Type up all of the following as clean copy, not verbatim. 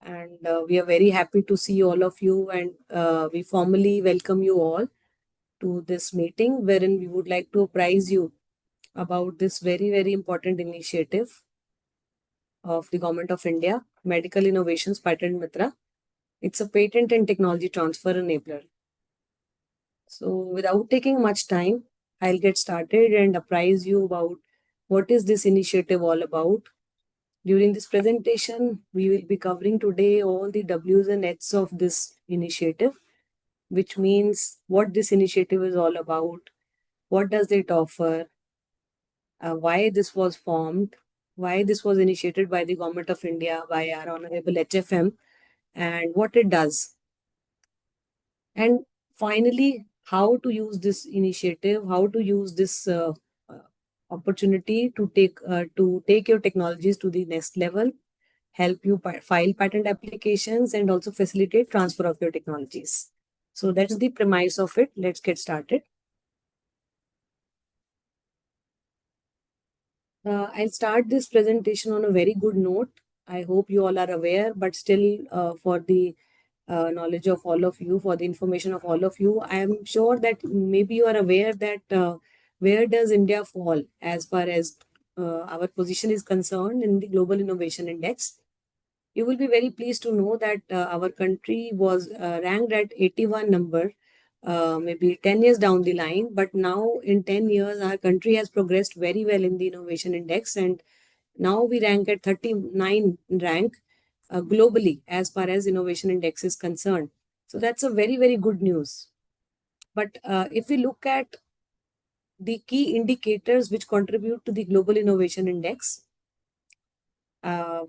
and we are very happy to see all of you, and we formally welcome you all to this meeting wherein we would like to apprise you about this very important initiative of the Government of India, Medical Innovations Patent Mitra. It's a patent and technology transfer enabler. So without taking much time, I'll get started and apprise you about what is this initiative all about. During this presentation, we will be covering today all the W's and H's of this initiative, which means what this initiative is all about, what does it offer, why this was formed, why this was initiated by the Government of India, by our Honorable HFM, and what it does. And finally, how to use this initiative, how to use this opportunity to take your technologies to the next level, help you file patent applications, and also facilitate transfer of your technologies. So that's the premise of it. Let's get started. I'll start this presentation on a very good note. I hope you all are aware, but still, for the knowledge of all of you, for the information of all of you, I am sure that maybe you are aware that where does India fall as far as our position is concerned in the Global Innovation Index. You will be very pleased to know that our country was ranked at 81 number, maybe 10 years down the line. But now in 10 years, our country has progressed very well in the innovation index. And now we rank at 39 rank globally as far as innovation index is concerned. So that's a very good news. But if we look at the key indicators which contribute to the global innovation index, uh,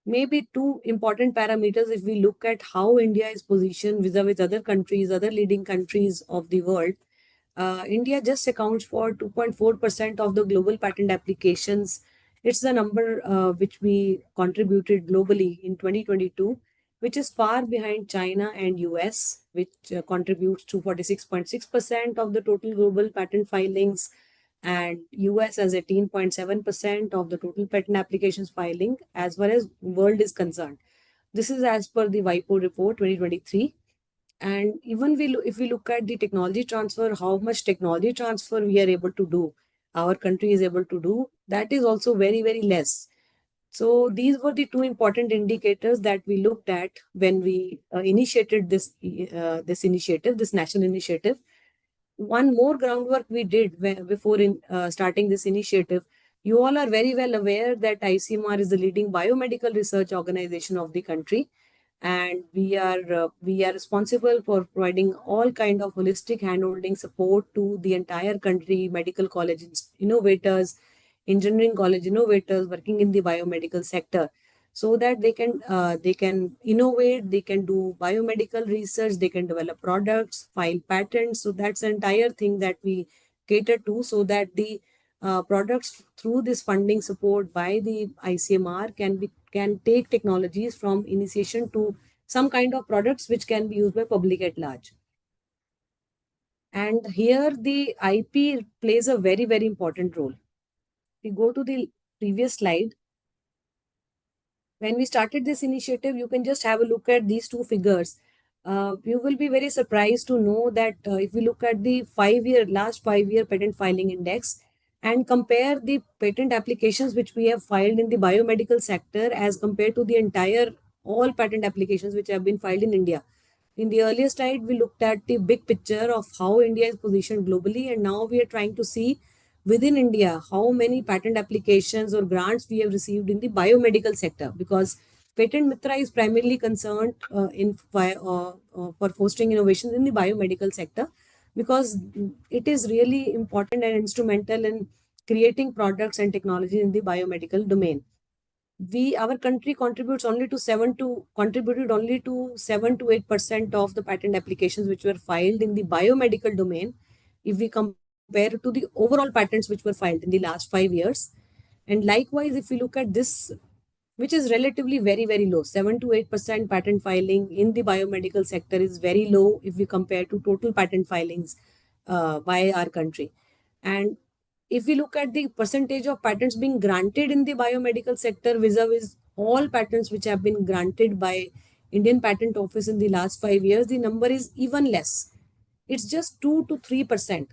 maybe two important parameters if we look at how India is positioned vis-a-vis other countries, other leading countries of the world. India just accounts for 2.4% of the global patent applications. It's the number which we contributed globally in 2022, which is far behind China and US, which contributes to 46.6% of the total global patent filings, and US as 18.7% of the total patent applications filing as far as world is concerned. This is as per the WIPO report 2023. And even if we look at the technology transfer, how much technology transfer we are able to do, our country is able to do, that is also very less. So these were the two important indicators that we looked at when we initiated this initiative, this national initiative. One more groundwork we did before starting this initiative. You all are very well aware that ICMR is the leading biomedical research organization of the country, and we are responsible for providing all kind of holistic handholding support to the entire country, medical college innovators, engineering college innovators working in the biomedical sector, so that they can innovate, they can do biomedical research, they can develop products, file patents. So that's the entire thing that we cater to, so that the products through this funding support by the ICMR can take technologies from initiation to some kind of products which can be used by public at large. And here the IP plays a very important role. We go to the previous slide. When we started this initiative, you can just have a look at these two figures. You will be very surprised to know that if we look at the last 5 year patent filing index and compare the patent applications which we have filed in the biomedical sector as compared to the entire all patent applications which have been filed in India. In the earlier slide, we looked at the big picture of how India is positioned globally, and now we are trying to see within India how many patent applications or grants we have received in the biomedical sector, because Patent Mitra is primarily concerned for fostering innovations in the biomedical sector, because it is really important and instrumental in creating products and technology in the biomedical domain. Our country contributed only to 7 to 8% of the patent applications which were filed in the biomedical domain if we compare to the overall patents which were filed in the last 5 years. And likewise, if we look at this, which is relatively very low, 7 to 8% patent filing in the biomedical sector is very low if we compare to total patent filings by our country. And if we look at the percentage of patents being granted in the biomedical sector vis-a-vis all patents which have been granted by Indian Patent Office in the last 5 years, the number is even less. It's just 2 to 3%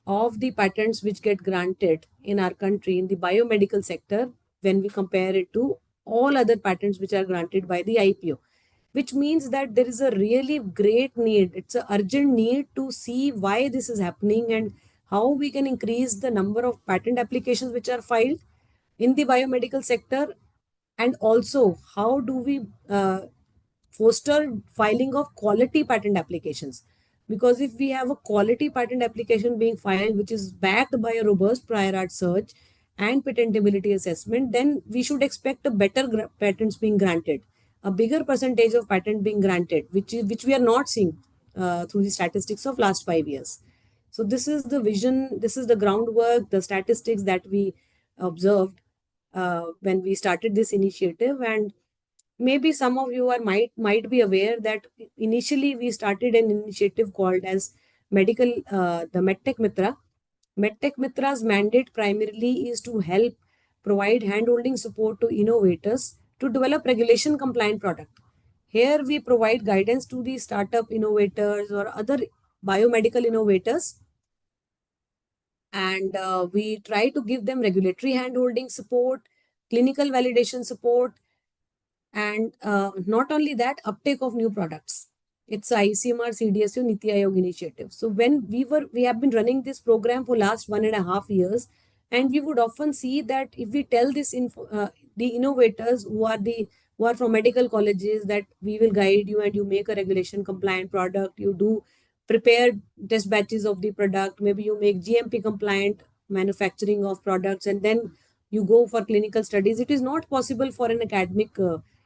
of the patents which get granted in our country in the biomedical sector when we compare it to all other patents which are granted by the IPO, which means that there is a really great need. It's an urgent need to see why this is happening and how we can increase the number of patent applications which are filed in the biomedical sector, and also how do we foster filing of quality patent applications. Because if we have a quality patent application being filed which is backed by a robust prior art search and patentability assessment, then we should expect a better patents being granted, a bigger percentage of patent being granted, which we are not seeing through the statistics of last 5 years. So this is the vision, this is the groundwork, the statistics that we observed when we started this initiative. And maybe some of you are might be aware that initially we started an initiative called as the MedTech Mitra. MedTech Mitra's mandate primarily is to help provide hand-holding support to innovators to develop regulation-compliant product. Here we provide guidance to the startup innovators or other biomedical innovators, and we try to give them regulatory hand-holding support, clinical validation support, and not only that, uptake of new products. It's ICMR CDSU Niti Aayog initiative. So when we have been running this program for last 1.5 years, and we would often see that if we tell the innovators who are from medical colleges that we will guide you and you make a regulation compliant product, you do prepare test batches of the product, maybe you make GMP compliant manufacturing of products, and then you go for clinical studies. It is not possible for an academic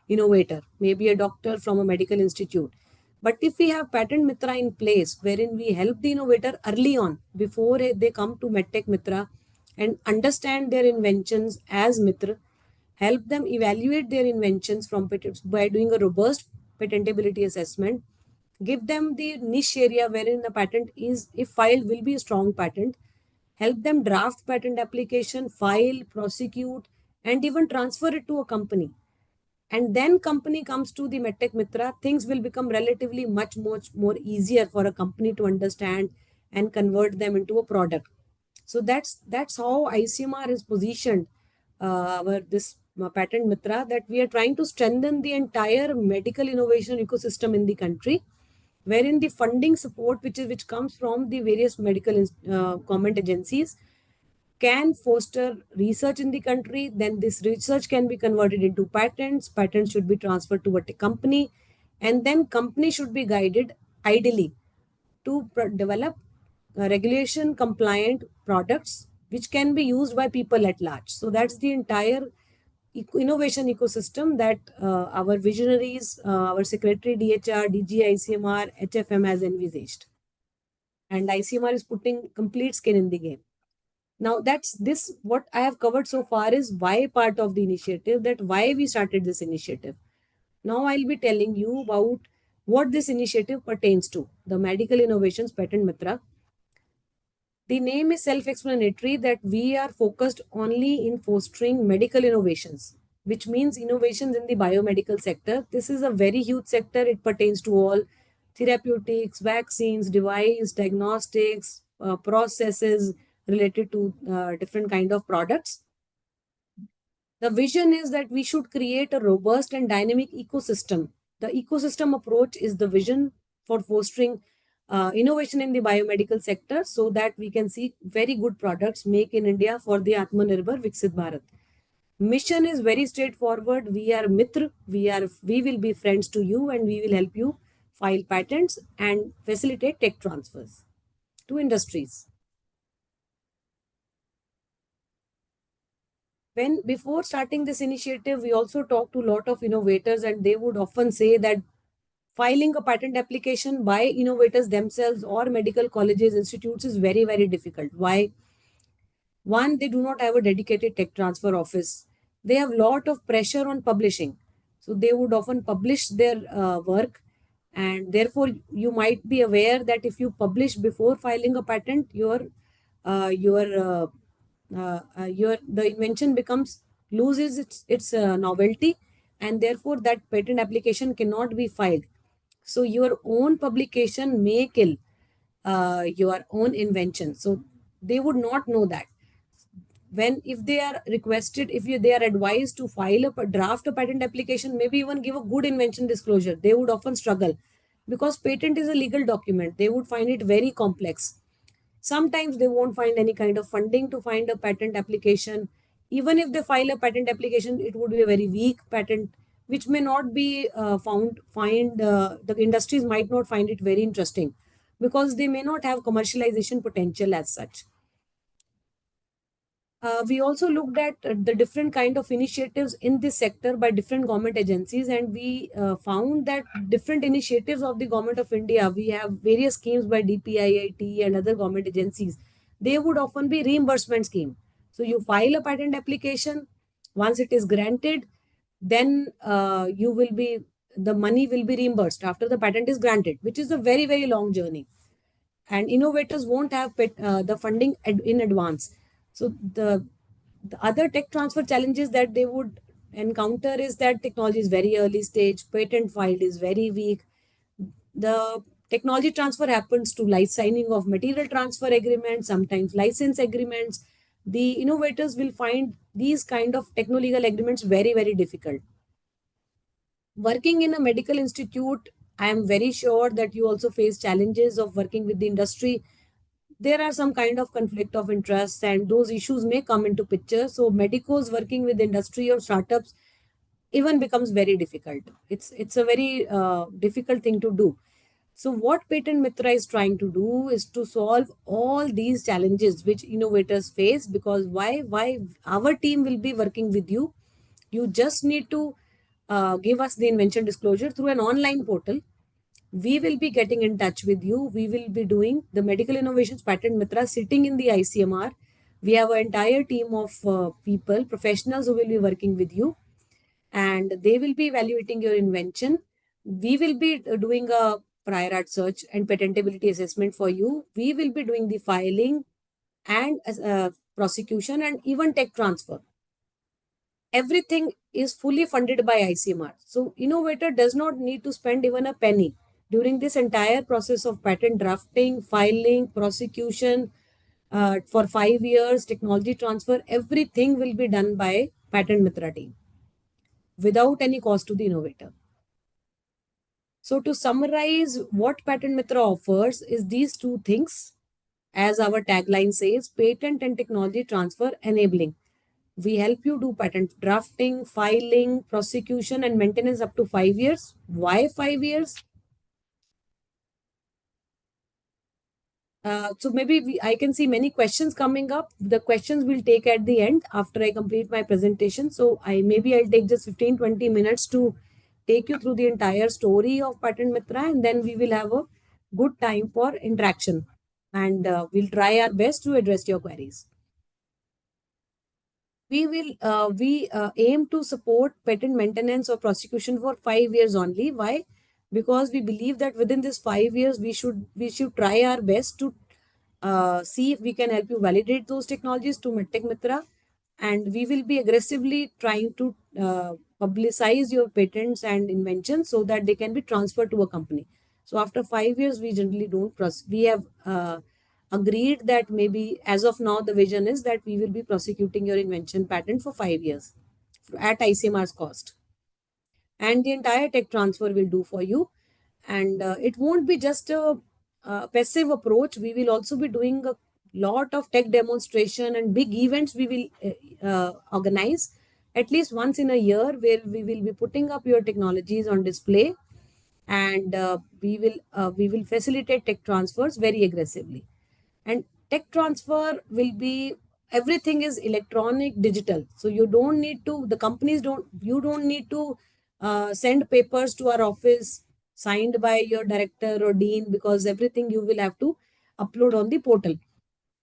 innovator, maybe a doctor from a medical institute. But if we have patent mitra in place, wherein we help the innovator early on before they come to medtech mitra and understand their inventions as mitra, help them evaluate their inventions from by doing a robust patentability assessment, give them the niche area wherein the patent is, if filed, will be a strong patent, help them draft patent application, file, prosecute, and even transfer it to a company, and then company comes to the medtech mitra, things will become relatively much more easier for a company to understand and convert them into a product. So that's how ICMR is positioned, our this patent mitra, that we are trying to strengthen the entire medical innovation ecosystem in the country, wherein the funding support which comes from the various medical government agencies can foster research in the country. Then this research can be converted into patents. Patents should be transferred to a company, and then company should be guided ideally to develop regulation compliant products which can be used by people at large. So that's the entire innovation ecosystem that our visionaries, our secretary DHR, DG ICMR, HFM has envisaged, and ICMR is putting complete skin in the game. Now that's this what I have covered so far is why part of the initiative, that why we started this initiative. Now I'll be telling you about what this initiative pertains to, the Medical Innovations Patent Mitra. The name is self-explanatory that we are focused only in fostering medical innovations, which means innovations in the biomedical sector. This is a very huge sector. It pertains to all therapeutics, vaccines, device, diagnostics, processes related to different kind of products. The vision is that we should create a robust and dynamic ecosystem. The ecosystem approach is the vision for fostering innovation in the biomedical sector, so that we can see very good products make in India for the Atmanirbhar Viksit Bharat. Mission is very straightforward. We are Mitra. We will be friends to you, and we will help you file patents and facilitate tech transfers to industries. When before starting this initiative, we also talked to a lot of innovators, and they would often say that filing a patent application by innovators themselves or medical colleges, institutes is very difficult. Why? One, they do not have a dedicated tech transfer office. They have a lot of pressure on publishing. So they would often publish their work, and therefore you might be aware that if you publish before filing a patent, your the invention becomes loses its novelty, and therefore that patent application cannot be filed. So your own publication may kill your own invention. So they would not know that. When if they are requested, if they are advised to file draft a patent application, maybe even give a good invention disclosure, they would often struggle, because patent is a legal document. They would find it very complex. Sometimes they won't find any kind of funding to find a patent application. Even if they file a patent application, it would be a very weak patent, which may not be find the industries might not find it very interesting, because they may not have commercialization potential as such. We also looked at the different kind of initiatives in this sector by different government agencies, and we found that different initiatives of the government of India, we have various schemes by DPIIT and other government agencies. They would often be reimbursement scheme. So you file a patent application, once it is granted, then you will be the money will be reimbursed after the patent is granted, which is a very very long journey, and innovators won't have the funding in advance. So the other tech transfer challenges that they would encounter is that technology is very early stage, patent filed is very weak. The technology transfer happens to light signing of material transfer agreements, sometimes license agreements. The innovators will find these kind of techno legal agreements very very difficult. Working in a medical institute, I am very sure that you also face challenges of working with the industry. There are some kind of conflict of interest, and those issues may come into picture. So medicos working with industry or startups even becomes very difficult. It's a very difficult thing to do. So what Patent Mitra is trying to do is to solve all these challenges which innovators face. Because why our team will be working with you. You just need to give us the invention disclosure through an online portal. We will be getting in touch with you. We will be doing the Medical Innovations Patent Mitra sitting in the ICMR. We have an entire team of people, professionals who will be working with you, and they will be evaluating your invention. We will be doing a prior art search and patentability assessment for you. We will be doing the filing and prosecution and even tech transfer. Everything is fully funded by ICMR. So innovator does not need to spend even a penny during this entire process of patent drafting, filing, prosecution. For 5 years, technology transfer, everything will be done by Patent Mitra team without any cost to the innovator. So to summarize, what Patent Mitra offers is these two things. As our tagline says, patent and technology transfer enabling. We help you do patent drafting, filing, prosecution, and maintenance up to 5 years. Why 5 years? So maybe I can see many questions coming up. The questions we'll take at the end after I complete my presentation. So I'll take just 15-20 minutes to take you through the entire story of Patent Mitra, and then we will have a good time for interaction, and we'll try our best to address your queries. We aim to support patent maintenance or prosecution for 5 years only. Why? Because we believe that within this 5 years we should try our best to see if we can help you validate those technologies to Medtech Mitra, and we will be aggressively trying to publicize your patents and inventions so that they can be transferred to a company. So after 5 years, we generally don't we have agreed that maybe as of now the vision is that we will be prosecuting your invention patent for 5 years at ICMR's cost, and the entire tech transfer will do for you. And it won't be just a passive approach. We will also be doing a lot of tech demonstration and big events. We will organize at least once in a year, where we will be putting up your technologies on display, and we will facilitate tech transfers very aggressively. And tech transfer will be, everything is electronic, digital. So you don't need to, the companies don't, you don't need to send papers to our office signed by your director or dean, because everything you will have to upload on the portal.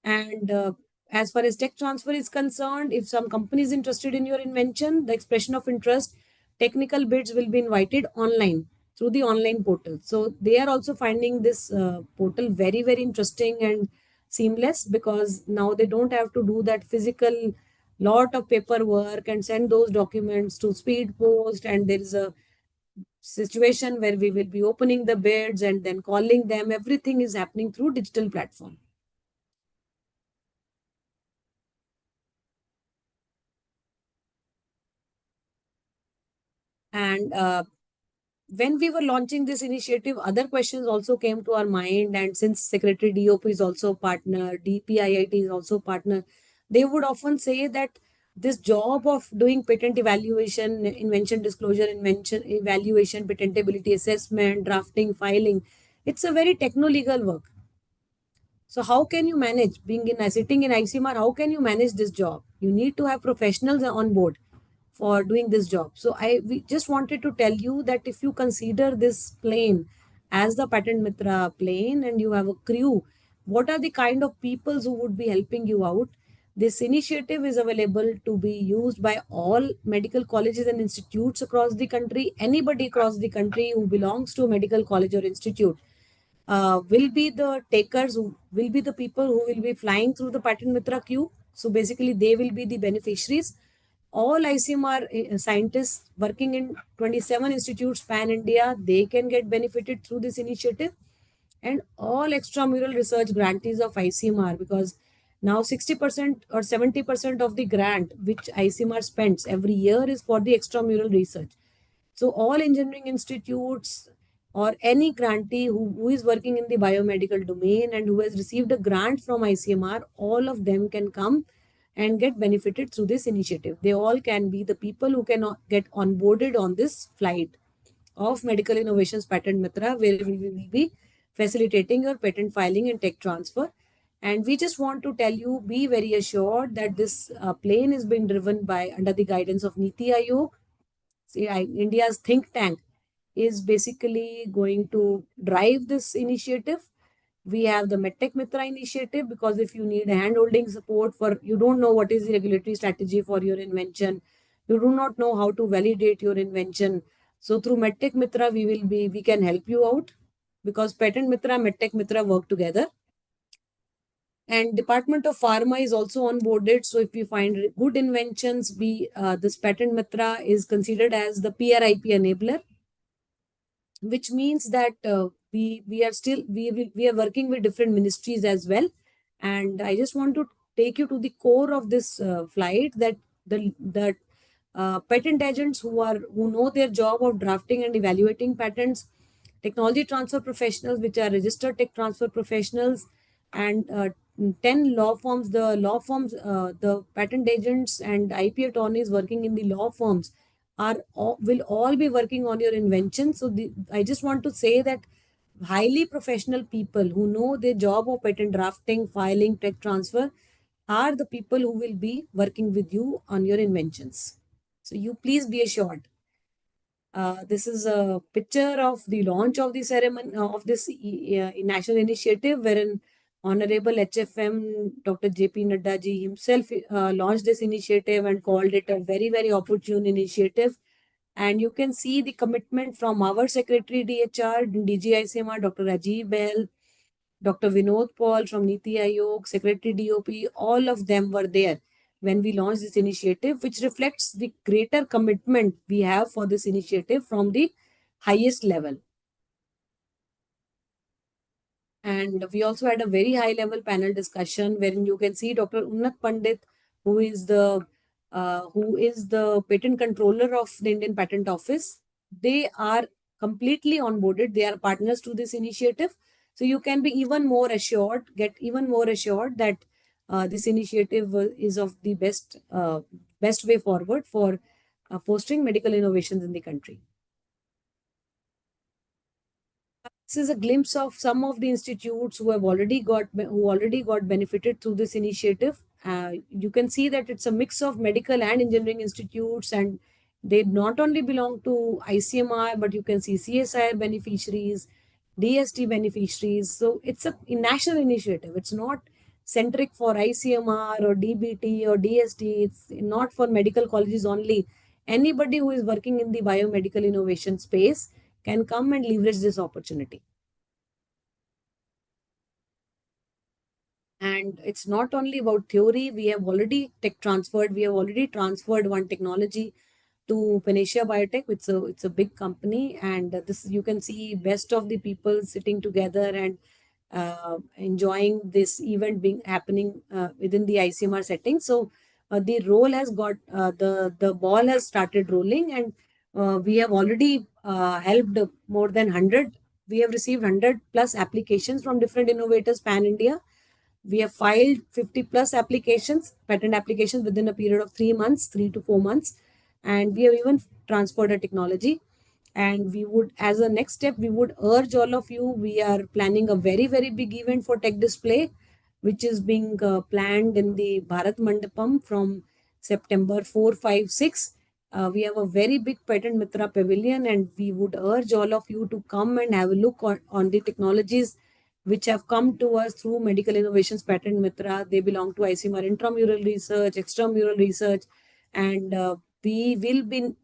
And as far as tech transfer is concerned, if some company is interested in your invention, the expression of interest, technical bids will be invited online through the online portal. So they are also finding this portal very, very interesting and seamless, because now they don't have to do that physical lot of paperwork and send those documents to speed post, and there is a situation where we will be opening the bids and then calling them. Everything is happening through digital platform. And when we were launching this initiative, other questions also came to our mind. And since Secretary DOP is also a partner, DPIIT is also a partner, they would often say that this job of doing patent evaluation, invention disclosure, invention evaluation, patentability assessment, drafting, filing, it's a very techno-legal work. So how can you manage being in sitting in ICMR? How can you manage this job? You need to have professionals on board for doing this job. So I we just wanted to tell you that if you consider this plane as the Patent Mitra plane and you have a crew, what are the kind of peoples who would be helping you out? This initiative is available to be used by all medical colleges and institutes across the country. Anybody across the country who belongs to a medical college or institute will be the takers, who will be the people who will be flying through the Patent Mitra queue. So basically, they will be the beneficiaries. All ICMR scientists working in 27 institutes pan India, they can get benefited through this initiative. And all extramural research grantees of ICMR, because now 60% or 70% of the grant which ICMR spends every year is for the extramural research. So all engineering institutes or any grantee who is working in the biomedical domain and who has received a grant from ICMR, all of them can come and get benefited through this initiative. They all can be the people who can get onboarded on this flight of Medical Innovations Patent Mitra, where we will be facilitating your patent filing and tech transfer. And we just want to tell you, be very assured that this plane is being driven by under the guidance of Niti Aayog. See, India's think tank is basically going to drive this initiative. We have the MedTech Mitra initiative, because if you need hand-holding support for, you don't know what is the regulatory strategy for your invention, you do not know how to validate your invention. So through MedTech Mitra, we can help you out, because Patent Mitra, MedTech Mitra work together. And Department of Pharma is also onboarded. So if we find good inventions, we this Patent Mitra is considered as the PRIP enabler, which means that we are still we are working with different ministries as well. And I just want to take you to the core of this flight, that the patent agents who know their job of drafting and evaluating patents, technology transfer professionals, which are registered tech transfer professionals, and 10 law firms. The law firms, the patent agents and IP attorneys working in the law firms will all be working on your invention. So I just want to say that highly professional people who know their job of patent drafting, filing, tech transfer are the people who will be working with you on your inventions. So you please be assured. This is a picture of the launch of the ceremony of this national initiative, wherein Honorable HFM Dr. JP Nadda ji himself launched this initiative and called it a very, very opportune initiative. And you can see the commitment from our Secretary DHR, DGICMR, Dr. Rajiv Bell, Dr. Vinod Paul from Niti Aayog, Secretary DOP, all of them were there when we launched this initiative, which reflects the greater commitment we have for this initiative from the highest level. And we also had a very high level panel discussion wherein you can see Dr. Unnat Pandit, who is the patent controller of the Indian Patent Office. They are completely onboarded. They are partners to this initiative. So you can be even more assured, get even more assured that this initiative is of the best way forward for fostering medical innovations in the country. This is a glimpse of some of the institutes who already got benefited through this initiative. You can see that it's a mix of medical and engineering institutes, and they not only belong to ICMR, but you can see CSIR beneficiaries, DST beneficiaries. So it's a national initiative. It's not centric for ICMR or DBT or DST. It's not for medical colleges only. Anybody who is working in the biomedical innovation space can come and leverage this opportunity. And it's not only about theory, we have already transferred one technology to Panacea Biotech. It's a big company, and this you can see best of the people sitting together and enjoying this event being happening within the ICMR setting. So the role has got the ball has started rolling, and we have already helped more than 100. We have received 100 plus applications from different innovators pan India. We have filed 50 plus applications, patent applications within a period of 3 months, 3 to 4 months, and we have even transferred a technology. And we would, as a next step, we would urge all of you. We are planning a very, very big event for Tech Display, which is being planned in the Bharat Mandapam from September 4, 5, 6. We have a very big Patent Mitra pavilion, and we would urge all of you to come and have a look on the technologies which have come to us through Medical Innovations Patent Mitra. They belong to ICMR intramural research, extramural research, and we will be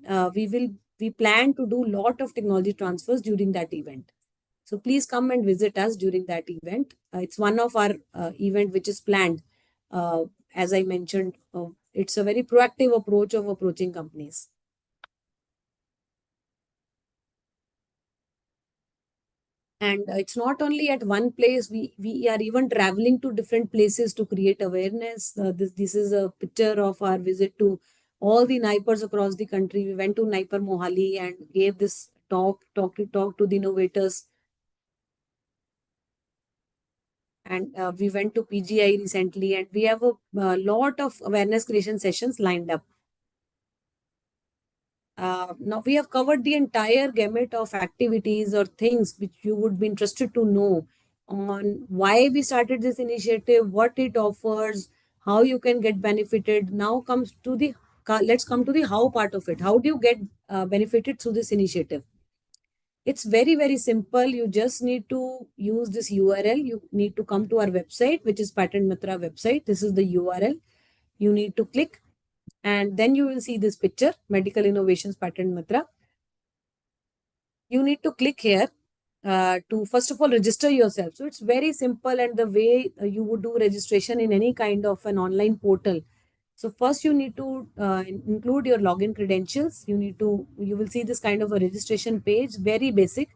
we plan to do lot of technology transfers during that event. So please come and visit us during that event. It's one of our event which is planned. As I mentioned, it's a very proactive approach of approaching companies. And it's not only at one place. We are even traveling to different places to create awareness. This is a picture of our visit to all the NIPERs across the country. We went to NIPER Mohali and gave this talk to the innovators. And we went to PGI recently, and we have a lot of awareness creation sessions lined up. Now we have covered the entire gamut of activities or things which you would be interested to know on why we started this initiative, what it offers, how you can get benefited. Now comes to the let's come to the how part of it. How do you get benefited through this initiative? It's very, very simple. You just need to use this URL. You need to come to our website, which is Patent Mitra website. This is the URL. You need to click, and then you will see this picture, Medical Innovations Patent Mitra. You need to click here to first of all register yourself. So it's very simple, and the way you would do registration in any kind of an online portal. So first you need to include your login credentials. You will see this kind of a registration page, very basic.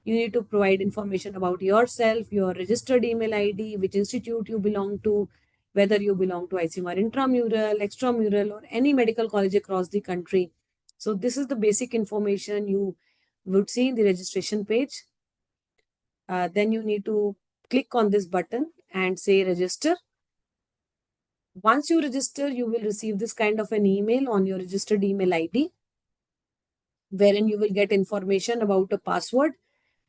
You need to provide information about yourself, your registered email ID, which institute you belong to, whether you belong to ICMR intramural, extramural, or any medical college across the country. So this is the basic information you would see in the registration page. Then you need to click on this button and say register. Once you register, you will receive this kind of an email on your registered email ID, wherein you will get information about a password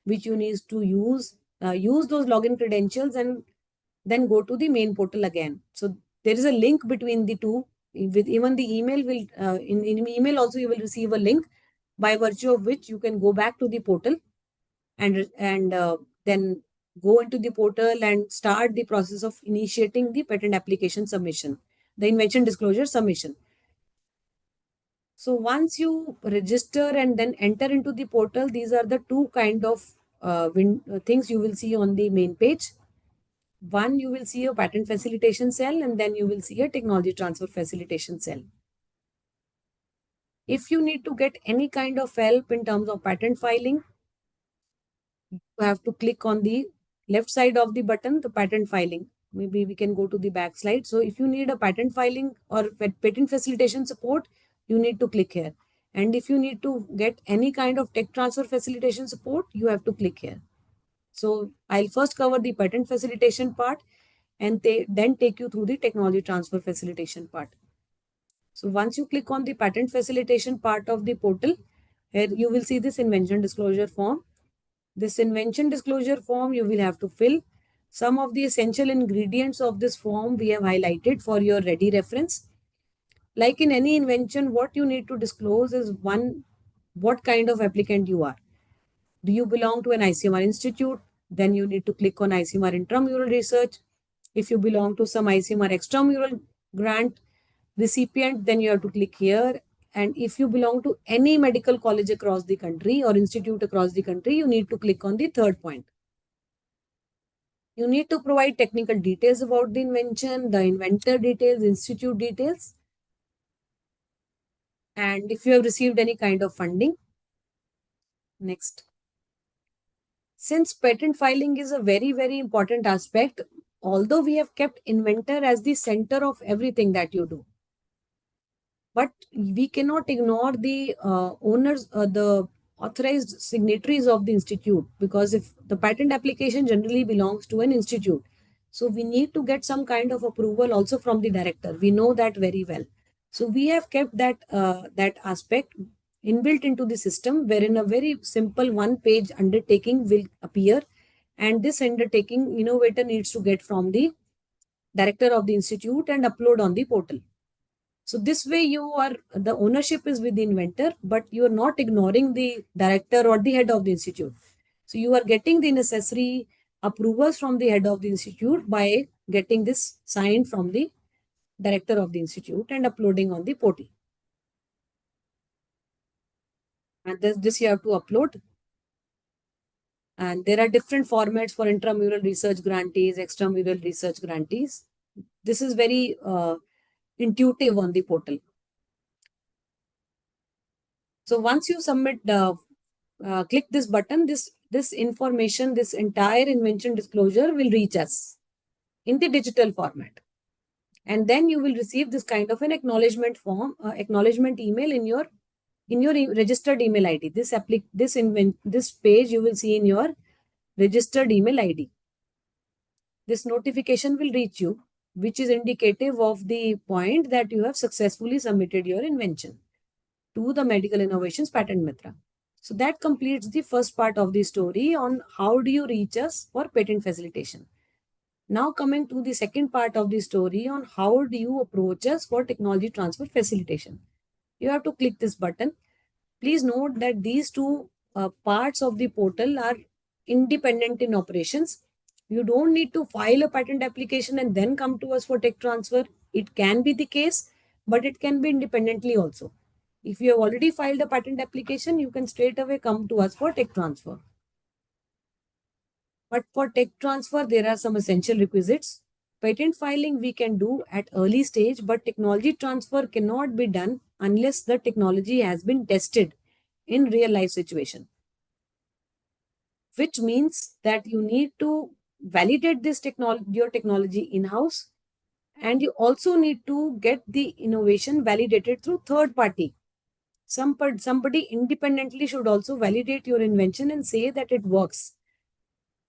which you need to use. Use those login credentials and then go to the main portal again. So there is a link between the two. With even the email will in email also you will receive a link by virtue of which you can go back to the portal and then go into the portal and start the process of initiating the patent application submission, the invention disclosure submission. So once you register and then enter into the portal, these are the two kind of things you will see on the main page. One, you will see a patent facilitation cell, and then you will see a technology transfer facilitation cell. If you need to get any kind of help in terms of patent filing, you have to click on the left side of the button, the patent filing. Maybe we can go to the back slide. So if you need a patent filing or patent facilitation support, you need to click here. And if you need to get any kind of tech transfer facilitation support, you have to click here. So I'll first cover the patent facilitation part and then take you through the technology transfer facilitation part. So once you click on the patent facilitation part of the portal, here you will see this invention disclosure form. This invention disclosure form you will have to fill. Some of the essential ingredients of this form we have highlighted for your ready reference. Like in any invention, what you need to disclose is one, what kind of applicant you are. Do you belong to an ICMR institute? Then you need to click on ICMR intramural research. If you belong to some ICMR extramural grant recipient, then you have to click here. And if you belong to any medical college across the country or institute across the country, you need to click on the third point. You need to provide technical details about the invention, the inventor details, institute details, and if you have received any kind of funding. Next. Since patent filing is a very, very important aspect, although we have kept inventor as the center of everything that you do, but we cannot ignore the owners, the authorized signatories of the institute, because if the patent application generally belongs to an institute, so we need to get some kind of approval also from the director. We know that very well. So we have kept that aspect inbuilt into the system, wherein a very simple one-page undertaking will appear, and this undertaking innovator needs to get from the director of the institute and upload on the portal. So this way the ownership is with the inventor, but you are not ignoring the director or the head of the institute. So you are getting the necessary approvals from the head of the institute by getting this signed from the director of the institute and uploading on the portal. And this you have to upload. And there are different formats for intramural research grantees, extramural research grantees. This is very intuitive on the portal. So once you submit, click this button, this information, this entire invention disclosure will reach us in the digital format. And then you will receive this kind of an acknowledgement form, acknowledgement email in your registered email ID. This page you will see in your registered email ID. This notification will reach you, which is indicative of the point that you have successfully submitted your invention to the Medical Innovations Patent Mitra. So that completes the first part of the story on how do you reach us for patent facilitation. Now coming to the second part of the story on how do you approach us for technology transfer facilitation. You have to click this button. Please note that these two parts of the portal are independent in operations. You don't need to file a patent application and then come to us for tech transfer. It can be the case, but it can be independently also. If you have already filed a patent application, you can straight away come to us for tech transfer. But for tech transfer, there are some essential requisites. Patent filing we can do at early stage, but technology transfer cannot be done unless the technology has been tested in real life situation, which means that you need to validate your technology in-house, and you also need to get the innovation validated through third party. Somebody independently should also validate your invention and say that it works.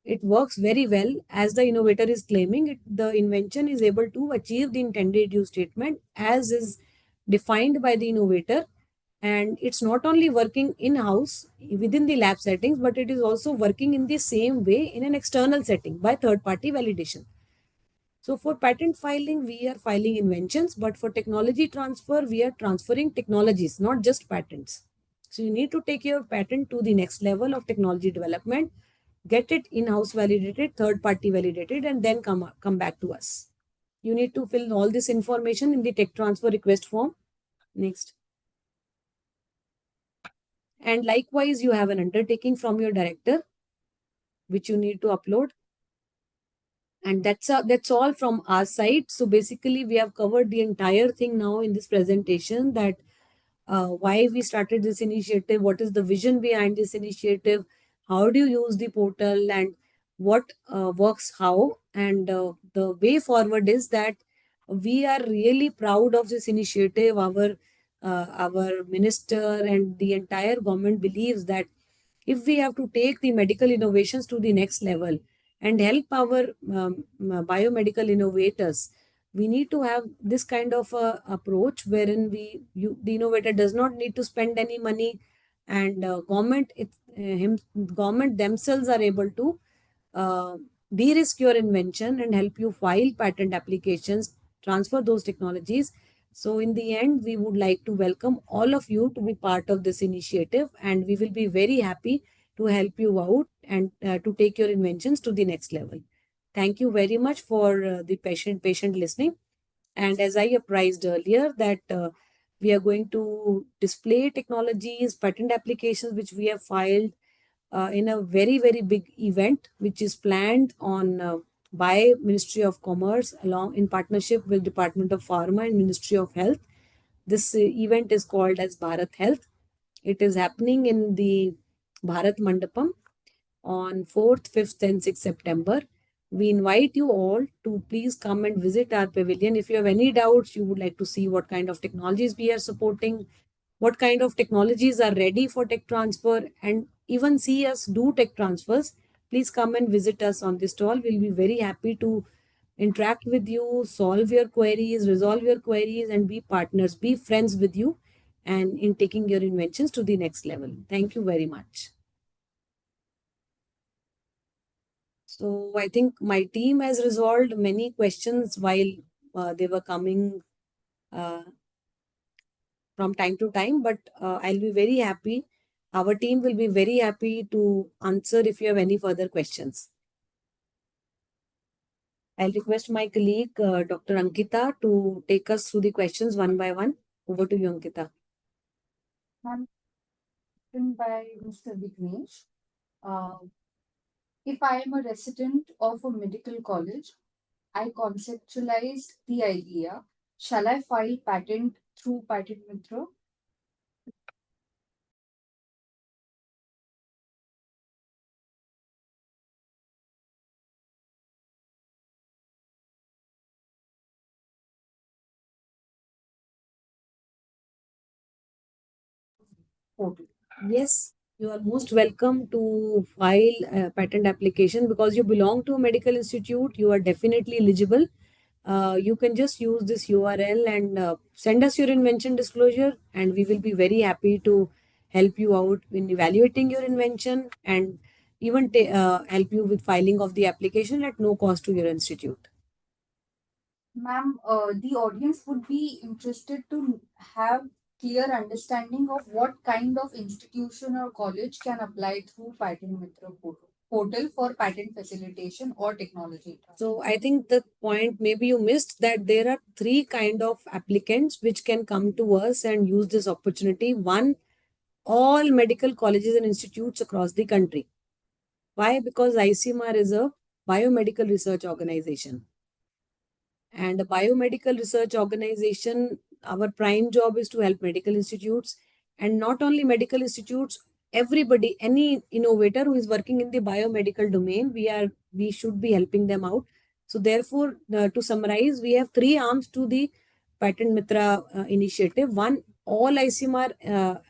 It works very well as the innovator is claiming it. The invention is able to achieve the intended use statement as is defined by the innovator, and it's not only working in-house within the lab settings, but it is also working in the same way in an external setting by third-party validation. So for patent filing, we are filing inventions, but for technology transfer, we are transferring technologies, not just patents. So you need to take your patent to the next level of technology development, get it in-house validated, third-party validated, and then come back to us. You need to fill all this information in the tech transfer request form. Next. And likewise, you have an undertaking from your director, which you need to upload. And that's all from our side. So basically, we have covered the entire thing now in this presentation, that why we started this initiative, what is the vision behind this initiative, how do you use the portal, and what works how. And the way forward is that we are really proud of this initiative. Our minister and the entire government believes that if we have to take the medical innovations to the next level and help our biomedical innovators, we need to have this kind of approach wherein the innovator does not need to spend any money, and government themselves are able to uh, de-risk your invention and help you file patent applications, transfer those technologies. So in the end, we would like to welcome all of you to be part of this initiative, and we will be very happy to help you out and to take your inventions to the next level. Thank you very much for the patient listening. And as I apprised earlier that we are going to display technologies, patent applications which we have filed in a very, very big event which is planned on by Ministry of Commerce along in partnership with Department of Pharma and Ministry of Health. This event is called as Bharat Health. It is happening in the Bharat Mandapam on 4th, 5th, and 6th September. We invite you all to please come and visit our pavilion. If you have any doubts, you would like to see what kind of technologies we are supporting, what kind of technologies are ready for tech transfer, and even see us do tech transfers, please come and visit us on this stall. We'll be very happy to interact with you, solve your queries, resolve your queries, and be partners, be friends with you, and in taking your inventions to the next level. Thank you very much. So I think my team has resolved many questions while they were coming uh, from time to time, but I'll be very happy. Our team will be very happy to answer if you have any further questions. I'll request my colleague, Dr. Ankita, to take us through the questions one by one. Over to you, Ankita. Ma'am, written by Mr. Vignesh. Uh, if I am a resident of a medical college, I conceptualized the idea. Shall I file patent through Patent Mitra? Portal. Yes, you are most welcome to file a patent application because you belong to a medical institute. You are definitely eligible. You can just use this URL and send us your invention disclosure, and we will be very happy to help you out in evaluating your invention and even help you with filing of the application at no cost to your institute. Ma'am, the audience would be interested to have clear understanding of what kind of institution or college can apply through Patent Mitra portal for patent facilitation or technology transfer. So I think the point maybe you missed that there are three kind of applicants which can come to us and use this opportunity. One, all medical colleges and institutes across the country. Why? Because ICMR is a biomedical research organization. And a biomedical research organization, our prime job is to help medical institutes, and not only medical institutes, everybody, any innovator who is working in the biomedical domain, we should be helping them out. So therefore, to summarize, we have three arms to the Patent Mitra initiative. One, all ICMR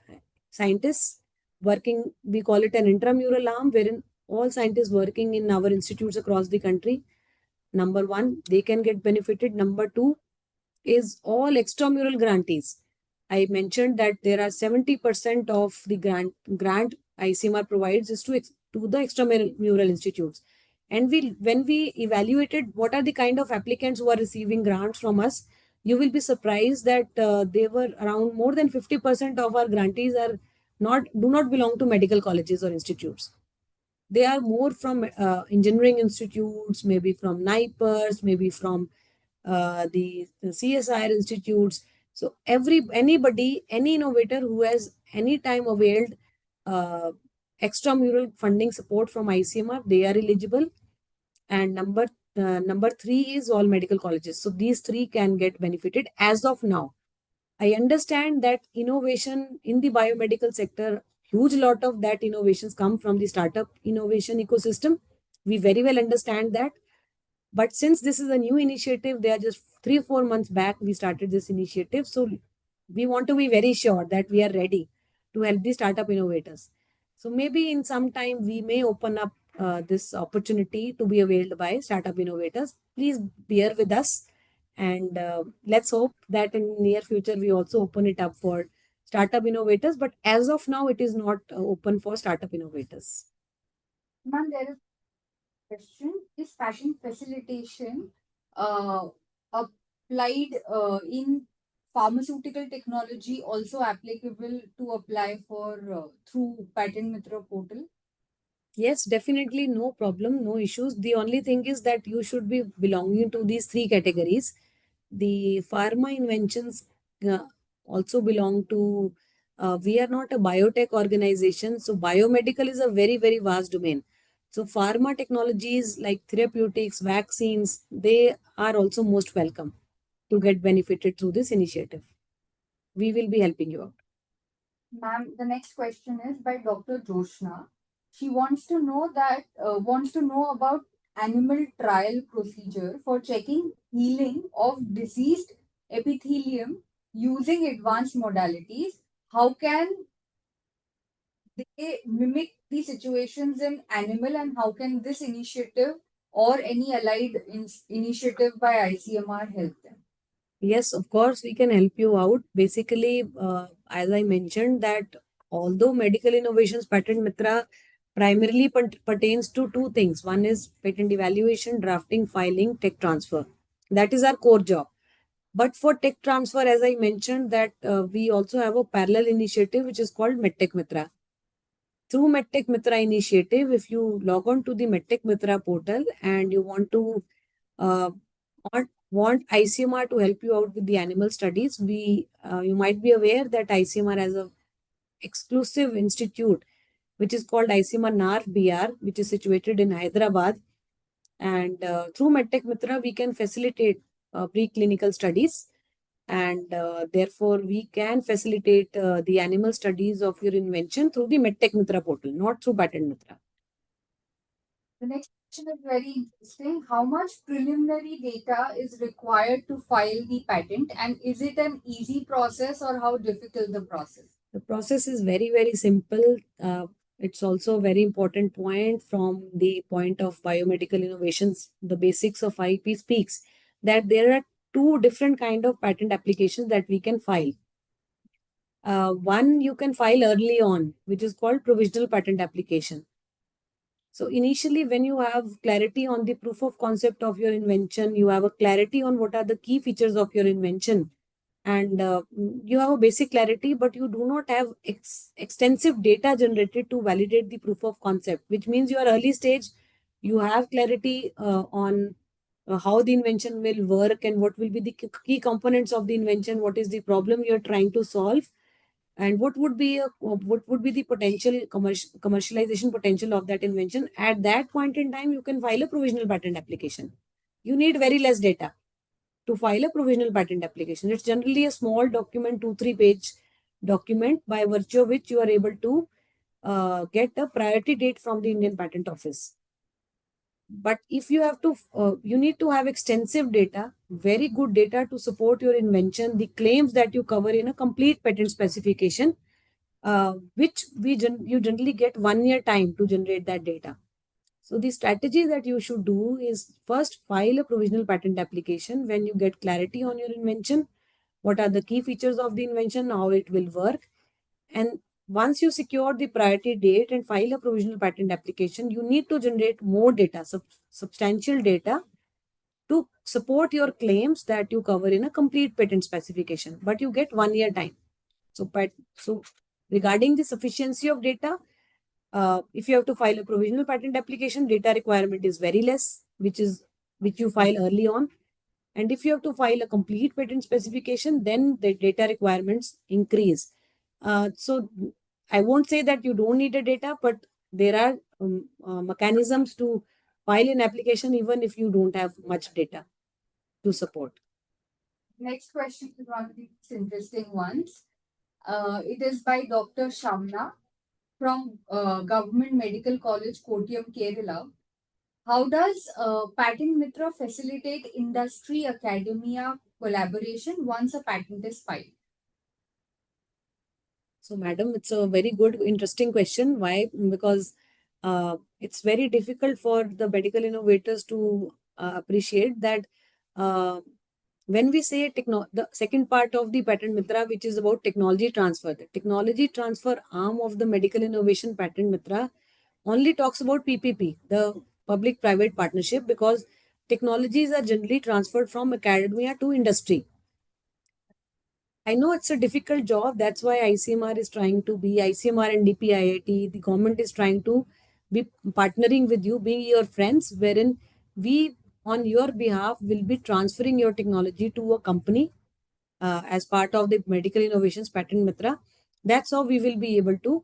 scientists working, we call it an intramural arm, wherein all scientists working in our institutes across the country, number one, they can get benefited. Number two is all extramural grantees. I mentioned that there are 70% of the grant ICMR provides is to the extramural institutes. And when we evaluated what are the kind of applicants who are receiving grants from us, you will be surprised that they were around more than 50% of our grantees are not do not belong to medical colleges or institutes. They are more from engineering institutes, maybe from NIPERS, maybe from the CSIR institutes. So anybody, any innovator who has any time availed uh, extramural funding support from ICMR, they are eligible. And number three is all medical colleges. So these three can get benefited as of now. I understand that innovation in the biomedical sector, huge lot of that innovations come from the startup innovation ecosystem. We very well understand that. But since this is a new initiative, they are just 3 or 4 months back, we started this initiative. So we want to be very sure that we are ready to help the startup innovators. So maybe in some time we may open up this opportunity to be availed by startup innovators. Please bear with us, and let's hope that in near future we also open it up for startup innovators. But as of now, it is not open for startup innovators. Ma'am, there is a question. Is patent facilitation uh, applied in pharmaceutical technology also applicable to apply for through Patent Mitra portal? Yes, definitely, no problem, no issues. The only thing is that you should be belonging to these three categories. The pharma inventions uh, also belong to, we are not a biotech organization. So, biomedical is a very, very vast domain. So pharma technologies like therapeutics, vaccines, they are also most welcome to get benefited through this initiative. We will be helping you out. Ma'am, the next question is by Dr. Joshna. She wants to know about animal trial procedure for checking healing of diseased epithelium using advanced modalities. How can they mimic the situations in animal, and how can this initiative or any allied initiative by ICMR help them? Yes, of course, we can help you out. Basically, as I mentioned, that although Medical Innovations Patent Mitra primarily pertains to two things, one is patent evaluation, drafting, filing, tech transfer. That is our core job. But for tech transfer, as I mentioned, that we also have a parallel initiative which is called MedTech Mitra. Through MedTech Mitra initiative, if you log on to the MedTech Mitra portal and you want to uh, want ICMR to help you out with the animal studies, you might be aware that ICMR has a exclusive institute which is called ICMR NAR BR, which is situated in Hyderabad. And through MedTech Mitra, we can facilitate preclinical studies, and therefore we can facilitate the animal studies of your invention through the MedTech Mitra portal, not through Patent Mitra. The next question is very interesting. How much preliminary data is required to file the patent, and is it an easy process or how difficult the process? The process is very, very simple. It's also a very important point from the point of biomedical innovations. The basics of IP speaks that there are two different kind of patent applications that we can file. One you can file early on, which is called provisional patent application. So initially, when you have clarity on the proof of concept of your invention, you have a clarity on what are the key features of your invention, and you have a basic clarity, but you do not have extensive data generated to validate the proof of concept, which means you are early stage. You have clarity on how the invention will work and what will be the key components of the invention, what is the problem you are trying to solve, and what would be the potential commercialization potential of that invention. At that point in time, you can file a provisional patent application. You need very less data to file a provisional patent application. It's generally a small document, 2-3 page document, by virtue of which you are able to get a priority date from the Indian Patent Office. But if you have to, you need to have extensive data, very good data to support your invention, the claims that you cover in a complete patent specification, which you generally get 1 year time to generate that data. So the strategy that you should do is first file a provisional patent application when you get clarity on your invention, what are the key features of the invention, how it will work. And once you secure the priority date and file a provisional patent application, you need to generate more data, substantial data, to support your claims that you cover in a complete patent specification. But you get 1 year time. So regarding the sufficiency of data, if you have to file a provisional patent application, data requirement is very less, which you file early on. And if you have to file a complete patent specification, then the data requirements increase. So I won't say that you don't need a data, but there are mechanisms to file an application even if you don't have much data to support. Next question is one of the most interesting ones. It is by Dr. Shamna from Government Medical College, Kottayam, Kerala. How does Patent Mitra facilitate industry academia collaboration once a patent is filed? So, madam, it's a very good, interesting question. Why? Because it's very difficult for the medical innovators to appreciate that uh, when we say the second part of the patent mitra, which is about technology transfer, the technology transfer arm of the medical innovation patent mitra only talks about PPP, the public private partnership, because technologies are generally transferred from academia to industry. I know it's a difficult job. That's why ICMR is trying to be ICMR and DPIIT. The government is trying to be partnering with you, being your friends, wherein we, on your behalf, will be transferring your technology to a company as part of the Medical Innovations Patent Mitra. That's how we will be able to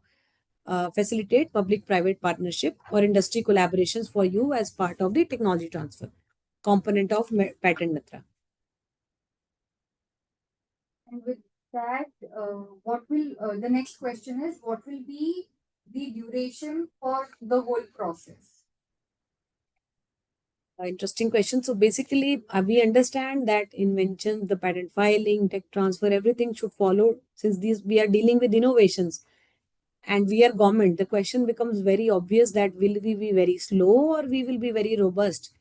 facilitate public-private partnership or industry collaborations for you as part of the technology transfer component of Patent Mitra. And with that, what will the next question is, what will be the duration for the whole process? Interesting question. So basically, we understand that invention, the patent filing, tech transfer, everything should follow, since these we are dealing with innovations and we are government. The question becomes very obvious that will we be very slow or we will be very robust.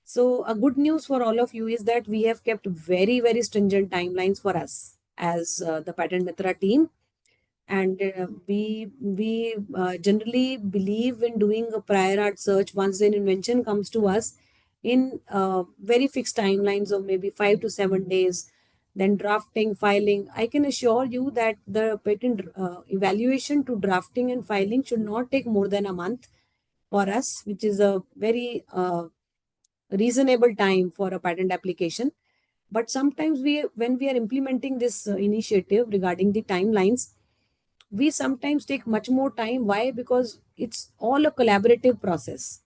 So a good news for all of you is that we have kept very stringent timelines for us as the Patent Mitra team, and we generally believe in doing a prior art search once an invention comes to us in very fixed timelines of maybe 5 to 7 days, then drafting, filing. I can assure you that the patent evaluation to drafting and filing should not take more than a month for us, which is a very reasonable time for a patent application. But sometimes when we are implementing this initiative regarding the timelines, we sometimes take much more time. Why? Because it's all a collaborative process.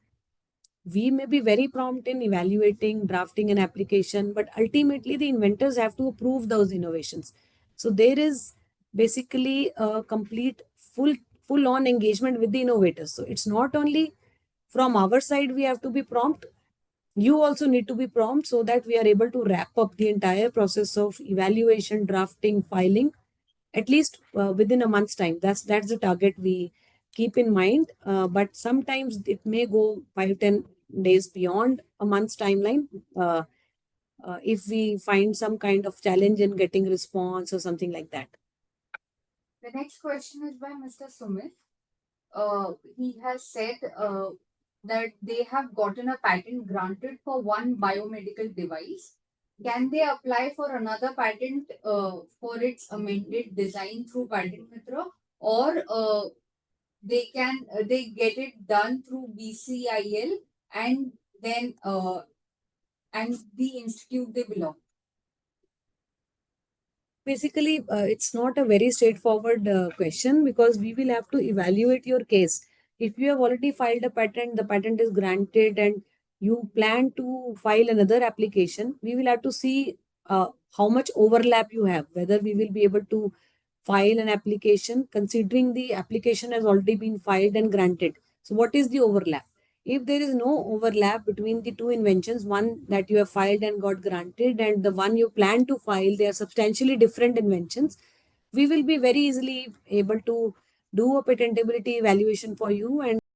We may be very prompt in evaluating, drafting an application, but ultimately the inventors have to approve those innovations. So there is basically a complete full on engagement with the innovators. So it's not only from our side we have to be prompt, you also need to be prompt, so that we are able to wrap up the entire process of evaluation, drafting, filing at least within a month's time. That's the target we keep in mind. But sometimes it may go 5-10 days beyond a month's timeline, if we find some kind of challenge in getting response or something like that. The next question is by Mr. Sumit. He has said that they have gotten a patent granted for one biomedical device. Can they apply for another patent for its amended design through Patent Mitra, or they get it done through BCIL and then and the institute they belong? Basically, it's not a very straightforward question, because we will have to evaluate your case. If you have already filed a patent, the patent is granted, and you plan to file another application, we will have to see how much overlap you have, whether we will be able to file an application considering the application has already been filed and granted. So, what is the overlap? If there is no overlap between the two inventions, one that you have filed and got granted and the one you plan to file, they are substantially different inventions, we will be very easily able to do a patentability evaluation for you and